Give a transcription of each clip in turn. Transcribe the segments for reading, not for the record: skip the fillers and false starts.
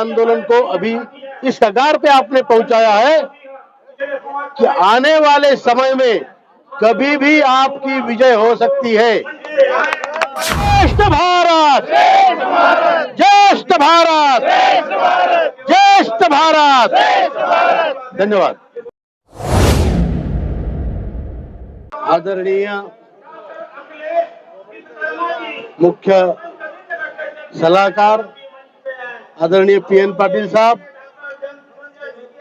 आंदोलन को अभी इस कगार पे आपने पहुंचाया है कि आने वाले समय में कभी भी आपकी विजय हो सकती है। श्रेष्ठ भारत, ज्येष्ठ भारत, ज्येष्ठ भारत। धन्यवाद। आदरणीय मुख्य सलाहकार आदरणीय पीएन पाटिल साहब,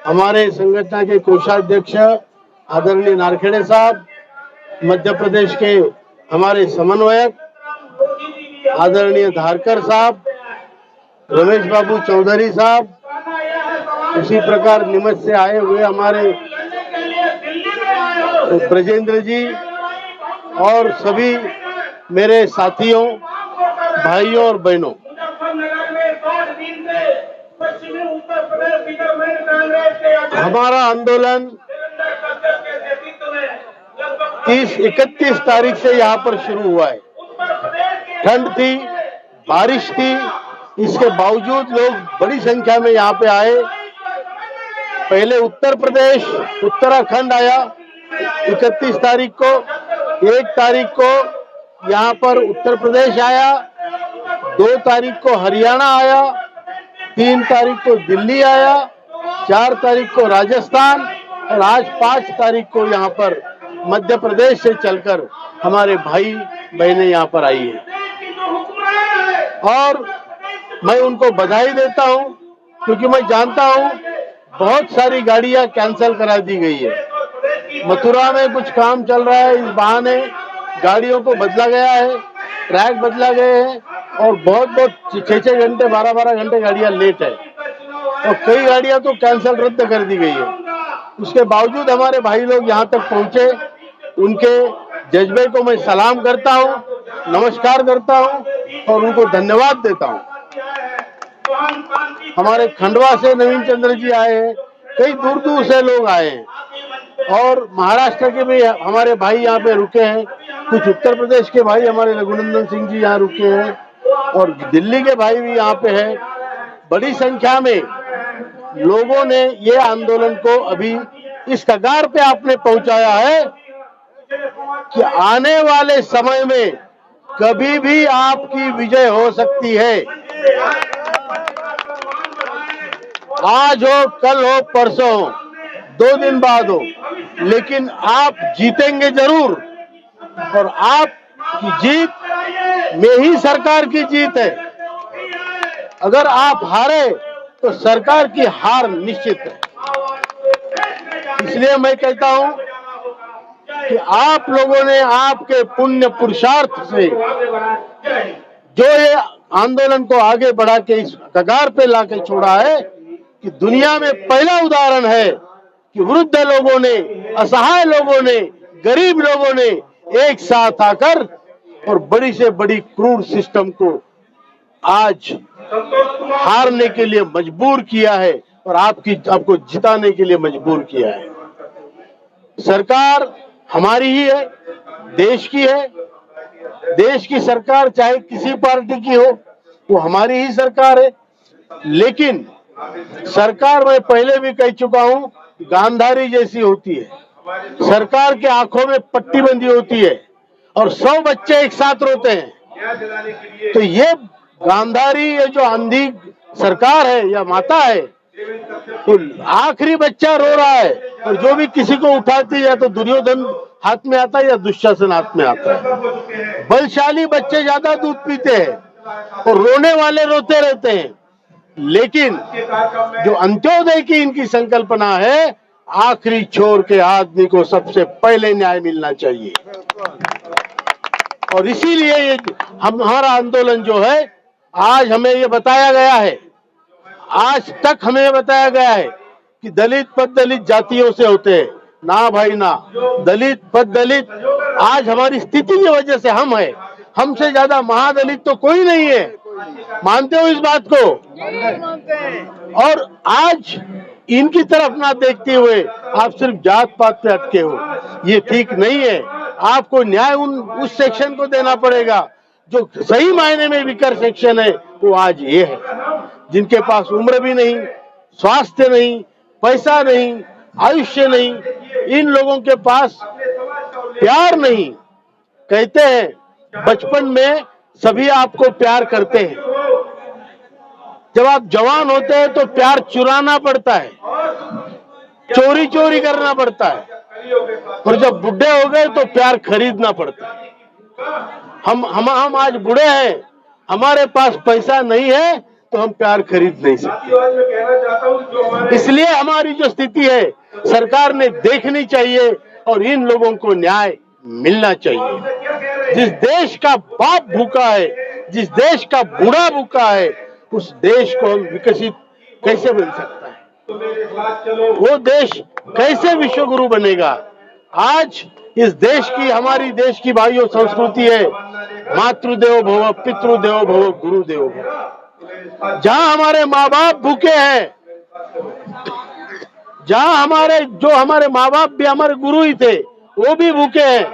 हमारे संगठन के कोषाध्यक्ष आदरणीय नारखेड़े साहब, मध्य प्रदेश के हमारे समन्वयक आदरणीय धारकर साहब, रमेश बाबू चौधरी साहब, उसी प्रकार नीमच से आए हुए हमारे ब्रजेंद्र जी और सभी मेरे साथियों, भाइयों और बहनों, हमारा आंदोलन 31 तारीख से यहाँ पर शुरू हुआ है। ठंड थी, बारिश थी, इसके बावजूद लोग बड़ी संख्या में यहाँ पे आए। पहले उत्तर प्रदेश, उत्तराखंड आया 31 तारीख को, 1 तारीख को यहाँ पर उत्तर प्रदेश आया, 2 तारीख को हरियाणा आया, 3 तारीख को दिल्ली आया, 4 तारीख को राजस्थान और आज 5 तारीख को यहाँ पर मध्य प्रदेश से चलकर हमारे भाई बहनें यहाँ पर आई है। और मैं उनको बधाई देता हूँ क्योंकि मैं जानता हूँ बहुत सारी गाड़ियां कैंसिल करा दी गई है। मथुरा में कुछ काम चल रहा है, इस बहाने गाड़ियों को बदला गया है, ट्रैक बदला गए हैं और बहुत 6 घंटे 12 घंटे गाड़ियां लेट है और कई गाड़ियां तो कैंसिल रद्द कर दी गई है। उसके बावजूद हमारे भाई लोग यहाँ तक पहुंचे, उनके जज्बे को मैं सलाम करता हूँ, नमस्कार करता हूँ और उनको धन्यवाद देता हूँ। हमारे खंडवा से नवीन चंद्र जी आए हैं, कई दूर दूर से लोग आए हैं और महाराष्ट्र के भी हमारे भाई यहाँ पे रुके हैं, कुछ उत्तर प्रदेश के भाई हमारे रघुनंदन सिंह जी यहाँ रुके हैं और दिल्ली के भाई भी यहाँ पे हैं। बड़ी संख्या में लोगों ने ये आंदोलन को अभी इस कगार पे आपने पहुंचाया है कि आने वाले समय में कभी भी आपकी विजय हो सकती है। आज हो, कल हो, परसों हो, 2 दिन बाद हो, लेकिन आप जीतेंगे जरूर और आपकी जीत में ही सरकार की जीत है। अगर आप हारे तो सरकार की हार निश्चित है। इसलिए मैं कहता हूं कि आप लोगों ने आपके पुण्य पुरुषार्थ से जो ये आंदोलन को आगे बढ़ा के इस कगार पे लाके छोड़ा है कि दुनिया में पहला उदाहरण है कि वृद्ध लोगों ने, असहाय लोगों ने, गरीब लोगों ने एक साथ आकर और बड़ी से बड़ी क्रूर सिस्टम को आज हारने के लिए मजबूर किया है और आपको जिताने के लिए मजबूर किया है। सरकार हमारी ही है, देश की है। देश की सरकार चाहे किसी पार्टी की हो, वो हमारी ही सरकार है। लेकिन सरकार, मैं पहले भी कह चुका हूं, गांधारी जैसी होती है। सरकार के आंखों में पट्टी बंधी होती है और 100 बच्चे एक साथ रोते हैं। तो ये गांधारी, ये जो अंधी सरकार है या माता है, तो आखिरी बच्चा रो रहा है और जो भी किसी को उठाती है तो दुर्योधन हाथ में आता है या दुशासन हाथ में आता है। बलशाली बच्चे ज्यादा दूध पीते हैं और रोने वाले रोते रहते हैं। लेकिन जो अंत्योदय की इनकी संकल्पना है, आखिरी छोर के आदमी को सबसे पहले न्याय मिलना चाहिए। और इसीलिए ये हमारा आंदोलन जो है, आज हमें ये बताया गया है, आज तक हमें बताया गया है कि दलित पद दलित जातियों से होते हैं। ना भाई ना, दलित पद दलित आज हमारी स्थिति की वजह से हम हैं। हमसे ज्यादा महादलित तो कोई नहीं है। मानते हो इस बात को? और आज इनकी तरफ ना देखते हुए आप सिर्फ जात पात पे अटके हो, ये ठीक नहीं है। आपको न्याय उस सेक्शन को देना पड़ेगा जो सही मायने में विकर सेक्शन है, वो आज ये है। जिनके पास उम्र भी नहीं, स्वास्थ्य नहीं, पैसा नहीं, आयुष्य नहीं, इन लोगों के पास प्यार नहीं। कहते हैं बचपन में सभी आपको प्यार करते हैं, जब आप जवान होते हैं तो प्यार चुराना पड़ता है, चोरी चोरी करना पड़ता है, और जब बुढ़े हो गए तो प्यार खरीदना पड़ता है। हम आज बूढ़े हैं, हमारे पास पैसा नहीं है तो हम प्यार खरीद नहीं सकते। इसलिए हमारी जो स्थिति है सरकार ने देखनी चाहिए और इन लोगों को न्याय मिलना चाहिए। जिस देश का बाप भूखा है, जिस देश का बूढ़ा भूखा है, उस देश को विकसित कैसे बन सकता है? वो देश कैसे विश्व गुरु बनेगा? आज इस देश की, हमारी देश की भाइयों संस्कृति है मातृदेवो भव, पितृदेवो भव, गुरुदेवो भव। जहां हमारे माँ बाप भूखे हैं, जहां हमारे माँ बाप भी हमारे गुरु ही थे, वो भी भूखे हैं,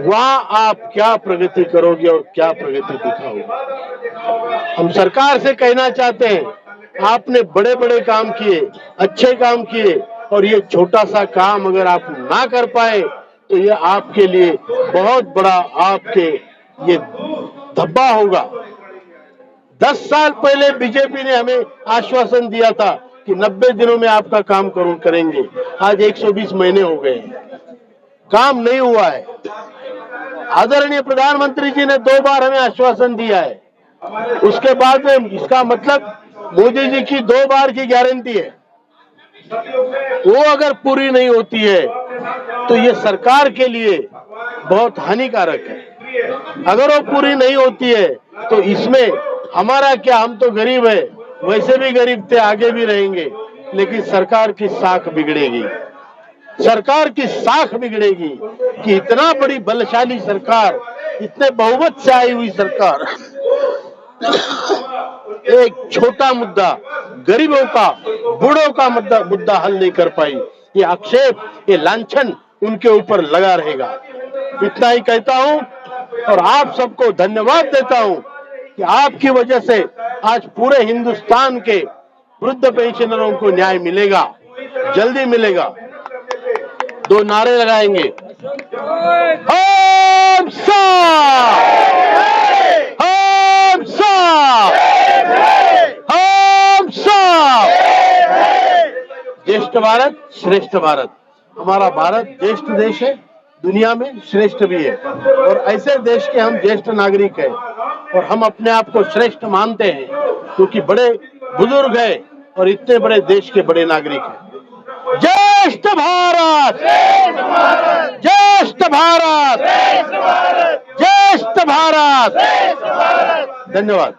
वहां आप क्या प्रगति करोगे और क्या प्रगति दिखाओगे? हम सरकार से कहना चाहते हैं, आपने बड़े बड़े काम किए, अच्छे काम किए, और ये छोटा सा काम अगर आप ना कर पाए तो ये आपके लिए बहुत बड़ा आपके ये धब्बा होगा। 10 साल पहले बीजेपी ने हमें आश्वासन दिया था कि 90 दिनों में आपका काम करेंगे। आज 120 महीने हो गए, काम नहीं हुआ है। आदरणीय प्रधानमंत्री जी ने 2 बार हमें आश्वासन दिया है, उसके बाद में इसका मतलब मोदी जी की 2 बार की गारंटी है, वो अगर पूरी नहीं होती है तो ये सरकार के लिए बहुत हानिकारक है। अगर वो पूरी नहीं होती है तो इसमें हमारा क्या, हम तो गरीब है, वैसे भी गरीब थे, आगे भी रहेंगे, लेकिन सरकार की साख बिगड़ेगी। सरकार की साख बिगड़ेगी कि इतना बड़ी बलशाली सरकार, इतने बहुमत से आई हुई सरकार एक छोटा मुद्दा, गरीबों का, बूढ़ों का मुद्दा हल नहीं कर पाई। ये आक्षेप, ये लांछन उनके ऊपर लगा रहेगा। इतना ही कहता हूं और आप सबको धन्यवाद देता हूं कि आपकी वजह से आज पूरे हिंदुस्तान के वृद्ध पेंशनरों को न्याय मिलेगा, जल्दी मिलेगा। 2 नारे लगाएंगे, हम साथ, हम साथ, हम साथ। ज्येष्ठ भारत श्रेष्ठ भारत। हमारा भारत ज्येष्ठ देश है, दुनिया में श्रेष्ठ भी है, और ऐसे देश के हम ज्येष्ठ नागरिक हैं और हम अपने आप को श्रेष्ठ मानते हैं क्योंकि बड़े बुजुर्ग हैं और इतने बड़े देश के बड़े नागरिक हैं। ज्येष्ठ भारत, ज्येष्ठ भारत, ज्येष्ठ भारत। धन्यवाद।